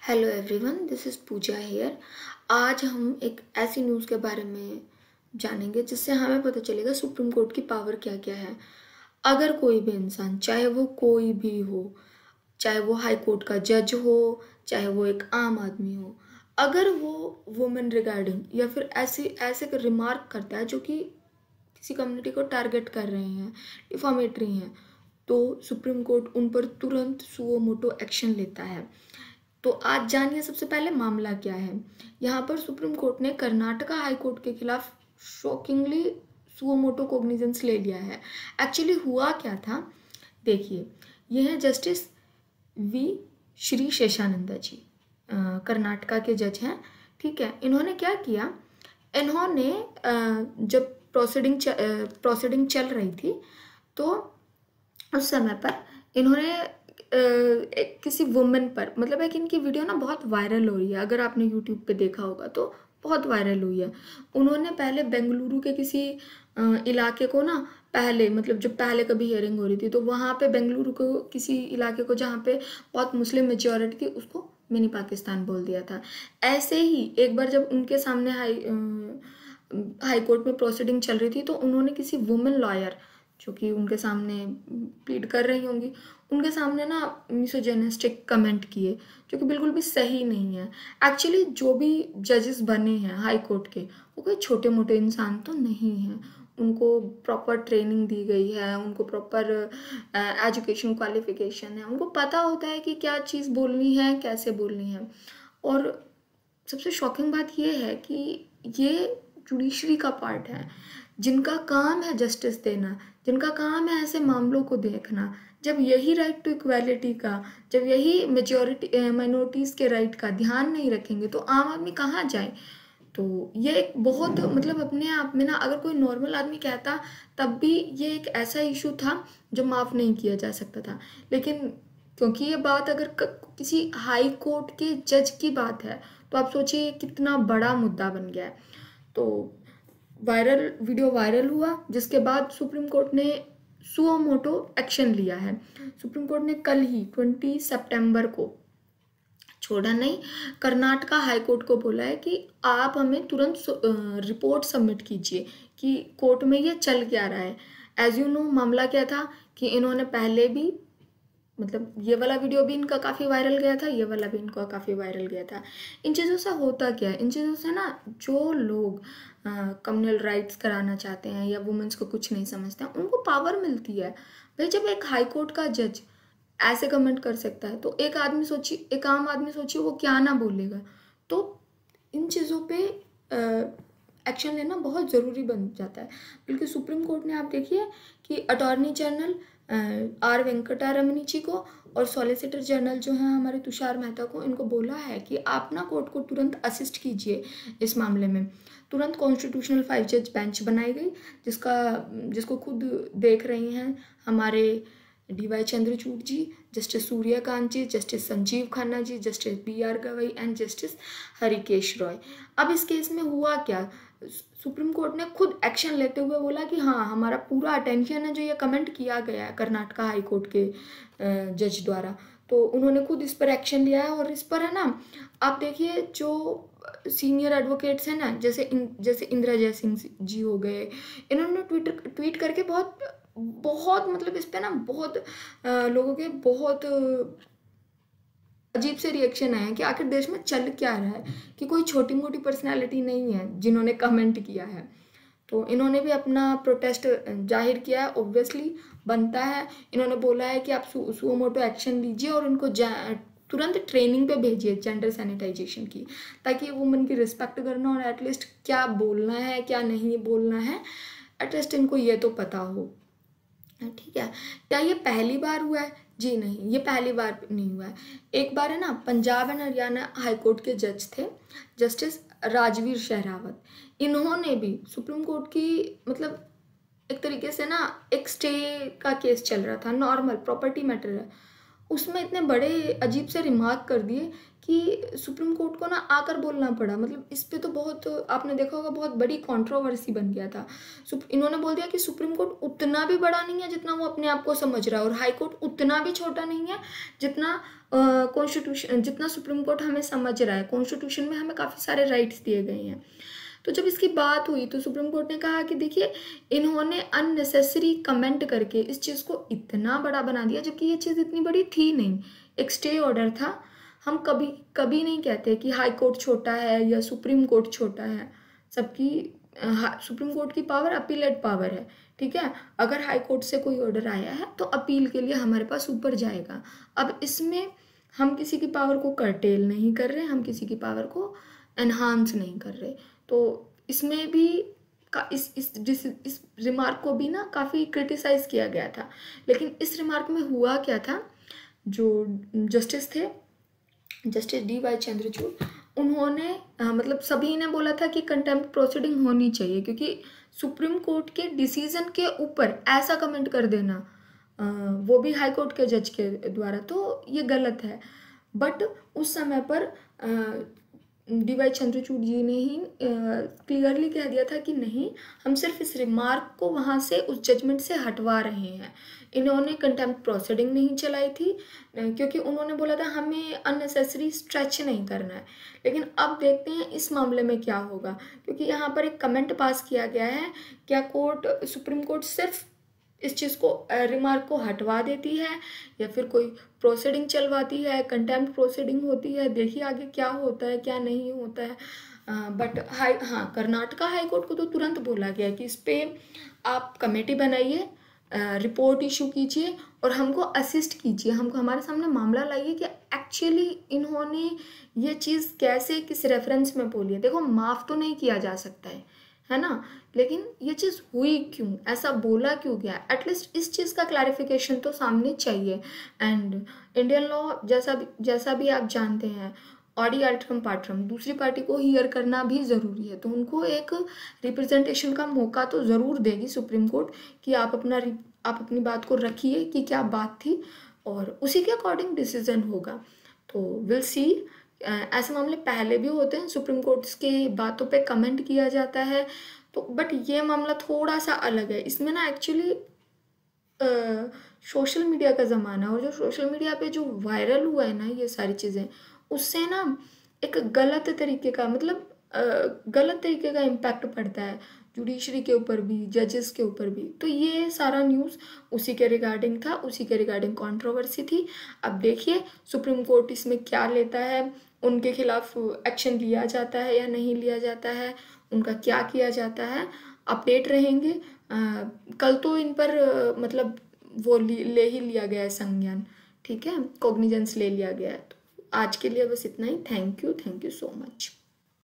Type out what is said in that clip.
Hello everyone, this is Pooja here. आज हम एक ऐसी न्यूज़ के बारे में जानेंगे जिससे हमें पता चलेगा सुप्रीम कोर्ट की पावर क्या क्या है। अगर कोई भी इंसान, चाहे वो कोई भी हो, चाहे वो हाई कोर्ट का जज हो, चाहे वो एक आम आदमी हो, अगर वो वुमेन रिगार्डिंग या फिर ऐसे ऐसे रिमार्क करता है जो कि किसी कम्युनिटी को टारगेट कर रहे हैं, डिफॉमेटरी हैं, तो सुप्रीम कोर्ट उन पर तुरंत सुओ मोटो एक्शन लेता है। तो आज जानिए सबसे पहले मामला क्या है। यहाँ पर सुप्रीम कोर्ट ने कर्नाटका हाई कोर्ट के खिलाफ शॉकिंगली सुओ मोटो कोग्निजेंस ले लिया है। एक्चुअली हुआ क्या था, देखिए, ये है जस्टिस वी श्री शेषानंदा जी, कर्नाटका के जज हैं। ठीक है, इन्होंने क्या किया, इन्होंने जब प्रोसीडिंग चल रही थी तो उस समय पर इन्होंने किसी वुमेन पर, मतलब है कि इनकी वीडियो ना बहुत वायरल हो रही है। अगर आपने यूट्यूब पे देखा होगा तो बहुत वायरल हुई है। उन्होंने पहले बेंगलुरु के किसी इलाके को ना, पहले मतलब जब पहले कभी हियरिंग हो रही थी तो वहाँ पे बेंगलुरु को किसी इलाके को जहाँ पे बहुत मुस्लिम मेजॉरिटी थी उसको मिनी पाकिस्तान बोल दिया था। ऐसे ही एक बार जब उनके सामने हाई कोर्ट में प्रोसीडिंग चल रही थी तो उन्होंने किसी वुमेन लॉयर जो कि उनके सामने प्लीड कर रही होंगी, उनके सामने ना मिसोजेनिस्टिक कमेंट किए जो कि बिल्कुल भी सही नहीं है। एक्चुअली जो भी जजेस बने हैं हाई कोर्ट के, वो कोई छोटे मोटे इंसान तो नहीं हैं। उनको प्रॉपर ट्रेनिंग दी गई है, उनको प्रॉपर एजुकेशन क्वालिफिकेशन है, उनको पता होता है कि क्या चीज़ बोलनी है, कैसे बोलनी है। और सबसे शॉकिंग बात यह है कि ये जुडिशरी का पार्ट है, जिनका काम है जस्टिस देना, जिनका काम है ऐसे मामलों को देखना। जब यही राइट टू इक्वालिटी का, जब यही मेजॉरिटी माइनॉरिटीज़ के राइट का ध्यान नहीं रखेंगे तो आम आदमी कहाँ जाए। तो ये एक बहुत, मतलब अपने आप में ना, अगर कोई नॉर्मल आदमी कहता तब भी ये एक ऐसा इशू था जो माफ़ नहीं किया जा सकता था। लेकिन क्योंकि ये बात अगर किसी हाई कोर्ट के जज की बात है तो आप सोचिए कितना बड़ा मुद्दा बन गया है। तो वीडियो वायरल हुआ, जिसके बाद सुप्रीम कोर्ट ने सुओ मोटो एक्शन लिया है। सुप्रीम कोर्ट ने कल ही 20 सितंबर को, छोड़ा नहीं, कर्नाटका हाई कोर्ट को बोला है कि आप हमें तुरंत रिपोर्ट सबमिट कीजिए कि कोर्ट में ये चल क्या रहा है। एज यू नो, मामला क्या था कि इन्होंने पहले भी, मतलब ये वाला वीडियो भी इनका काफ़ी वायरल गया था, ये वाला भी इनका काफ़ी वायरल गया था। इन चीज़ों से होता क्या है, इन चीज़ों से ना जो लोग कम्युनल राइट्स कराना चाहते हैं या वुमेन्स को कुछ नहीं समझते हैं, उनको पावर मिलती है। भाई जब एक हाई कोर्ट का जज ऐसे कमेंट कर सकता है तो एक आम आदमी सोचिए वो क्या ना बोलेगा। तो इन चीज़ों पे एक्शन लेना बहुत ज़रूरी बन जाता है। बल्कि सुप्रीम कोर्ट ने, आप देखिए कि अटॉर्नी जनरल आर वेंकटा रमनी जी को और सॉलिसिटर जनरल जो हैं हमारे तुषार मेहता को, इनको बोला है कि आप ना कोर्ट को तुरंत असिस्ट कीजिए इस मामले में। तुरंत कॉन्स्टिट्यूशनल 5 जज बेंच बनाई गई, जिसको खुद देख रही हैं हमारे D Y. Chandrachud ji, justice Suryakant ji, justice Sanjiv Khanna ji, justice B R. Gavai and justice Harikesh Roy. अब इस केस में हुआ क्या, सुप्रीम कोर्ट ने खुद एक्शन लेते हुए बोला कि हाँ, हमारा पूरा अटेंशन है जो ये कमेंट किया गया है कर्नाटका हाई कोर्ट के जज द्वारा, तो उन्होंने खुद इस पर एक्शन लिया है। और इस पर है ना, आप देखिए जो सीनियर एडवोकेट्स हैं ना, जैसे इंदिरा जयसिंह जी हो गए, इन्होंने ट्वीट करके बहुत बहुत, मतलब इस पे ना बहुत लोगों के बहुत अजीब से रिएक्शन आए हैं कि आखिर देश में चल क्या रहा है, कि कोई छोटी मोटी पर्सनालिटी नहीं है जिन्होंने कमेंट किया है। तो इन्होंने भी अपना प्रोटेस्ट जाहिर किया है, ऑब्वियसली बनता है। इन्होंने बोला है कि आप सुओ मोटो एक्शन लीजिए और इनको तुरंत ट्रेनिंग पे भेजिए जेंडर सैनिटाइजेशन की, ताकि वुमेन की रिस्पेक्ट करना और एटलीस्ट क्या बोलना है क्या नहीं बोलना है, एटलीस्ट इनको ये तो पता हो। ठीक है, क्या ये पहली बार हुआ है? जी नहीं, ये पहली बार नहीं हुआ है। एक बार है ना, Punjab and Haryana high court के जज थे जस्टिस राजवीर शेरावत, इन्होंने भी सुप्रीम कोर्ट की, मतलब एक तरीके से ना, एक स्टे का केस चल रहा था, नॉर्मल प्रॉपर्टी मैटर है, उसमें इतने बड़े अजीब से रिमार्क कर दिए कि सुप्रीम कोर्ट को ना आकर बोलना पड़ा। मतलब इस पे तो बहुत, आपने देखा होगा, बहुत बड़ी कंट्रोवर्सी बन गया था। इन्होंने बोल दिया कि सुप्रीम कोर्ट उतना भी बड़ा नहीं है जितना वो अपने आप को समझ रहा है, और हाई कोर्ट उतना भी छोटा नहीं है जितना कॉन्स्टिट्यूशन, जितना सुप्रीम कोर्ट हमें समझ रहा है। कॉन्स्टिट्यूशन में हमें काफ़ी सारे राइट्स दिए गए हैं। तो जब इसकी बात हुई तो सुप्रीम कोर्ट ने कहा कि देखिए, इन्होंने अननेसेसरी कमेंट करके इस चीज़ को इतना बड़ा बना दिया, जबकि ये चीज़ इतनी बड़ी थी नहीं। एक स्टे ऑर्डर था। हम कभी कभी नहीं कहते कि हाई कोर्ट छोटा है या सुप्रीम कोर्ट छोटा है। सबकी सुप्रीम कोर्ट की पावर अपीलेट पावर है, ठीक है। अगर हाई कोर्ट से कोई ऑर्डर आया है तो अपील के लिए हमारे पास ऊपर जाएगा। अब इसमें हम किसी की पावर को कर्टेल नहीं कर रहे, हम किसी की पावर को एनहांस नहीं कर रहे। तो इसमें भी इस रिमार्क को भी ना काफ़ी क्रिटिसाइज किया गया था। लेकिन इस रिमार्क में हुआ क्या था, जो जस्टिस थे, जस्टिस DY चंद्रचूड़, उन्होंने मतलब सभी ने बोला था कि कंटेम्प्ट प्रोसीडिंग होनी चाहिए, क्योंकि सुप्रीम कोर्ट के डिसीजन के ऊपर ऐसा कमेंट कर देना, वो भी हाई कोर्ट के जज के द्वारा, तो ये गलत है। बट उस समय पर DY चंद्रचूड़ जी ने ही क्लियरली कह दिया था कि नहीं, हम सिर्फ इस रिमार्क को वहाँ से, उस जजमेंट से हटवा रहे हैं। इन्होंने कंटेम्प्ट प्रोसीडिंग नहीं चलाई थी, क्योंकि उन्होंने बोला था हमें अननेसेसरी स्ट्रेच नहीं करना है। लेकिन अब देखते हैं इस मामले में क्या होगा, क्योंकि यहाँ पर एक कमेंट पास किया गया है। क्या सुप्रीम कोर्ट सिर्फ इस चीज़ को, रिमार्क को हटवा देती है, या फिर कोई प्रोसीडिंग चलवाती है, कंटेम्प्ट प्रोसीडिंग होती है? देखिए आगे क्या होता है, क्या नहीं होता है। बट कर्नाटका हाई कोर्ट को तो तुरंत बोला गया कि इस पर आप कमेटी बनाइए, रिपोर्ट इशू कीजिए और हमको असिस्ट कीजिए, हमको हमारे सामने मामला लाइए कि एक्चुअली इन्होंने ये चीज़ कैसे, किस रेफरेंस में बोली है। देखो, माफ़ तो नहीं किया जा सकता है ना, लेकिन ये चीज़ हुई क्यों, ऐसा बोला क्यों गया, एटलीस्ट इस चीज़ का क्लैरिफिकेशन तो सामने चाहिए। एंड इंडियन लॉ जैसा भी आप जानते हैं, ऑडी अल्ट्रम पार्ट्रम, दूसरी पार्टी को हियर करना भी ज़रूरी है। तो उनको एक रिप्रेजेंटेशन का मौका तो ज़रूर देगी सुप्रीम कोर्ट कि आप अपनी बात को रखिए कि क्या बात थी, और उसी के अकॉर्डिंग डिसीजन होगा। तो विल सी। ऐसे मामले पहले भी होते हैं, सुप्रीम कोर्ट के बातों पे कमेंट किया जाता है। तो बट ये मामला थोड़ा सा अलग है। इसमें ना एक्चुअली सोशल मीडिया का ज़माना, और जो सोशल मीडिया पे जो वायरल हुआ है ना ये सारी चीज़ें, उससे ना एक गलत तरीके का, मतलब गलत तरीके का इम्पैक्ट पड़ता है जुडिशरी के ऊपर भी, जजेस के ऊपर भी। तो ये सारा न्यूज़ उसी के रिगार्डिंग था, उसी के रिगार्डिंग कंट्रोवर्सी थी। अब देखिए सुप्रीम कोर्ट इसमें क्या लेता है, उनके खिलाफ एक्शन लिया जाता है या नहीं लिया जाता है, उनका क्या किया जाता है, अपडेट रहेंगे। कल तो इन पर मतलब वो ले ही लिया गया है संज्ञान, ठीक है, कॉग्निजेंस ले लिया गया है। तो आज के लिए बस इतना ही। Thank you so much.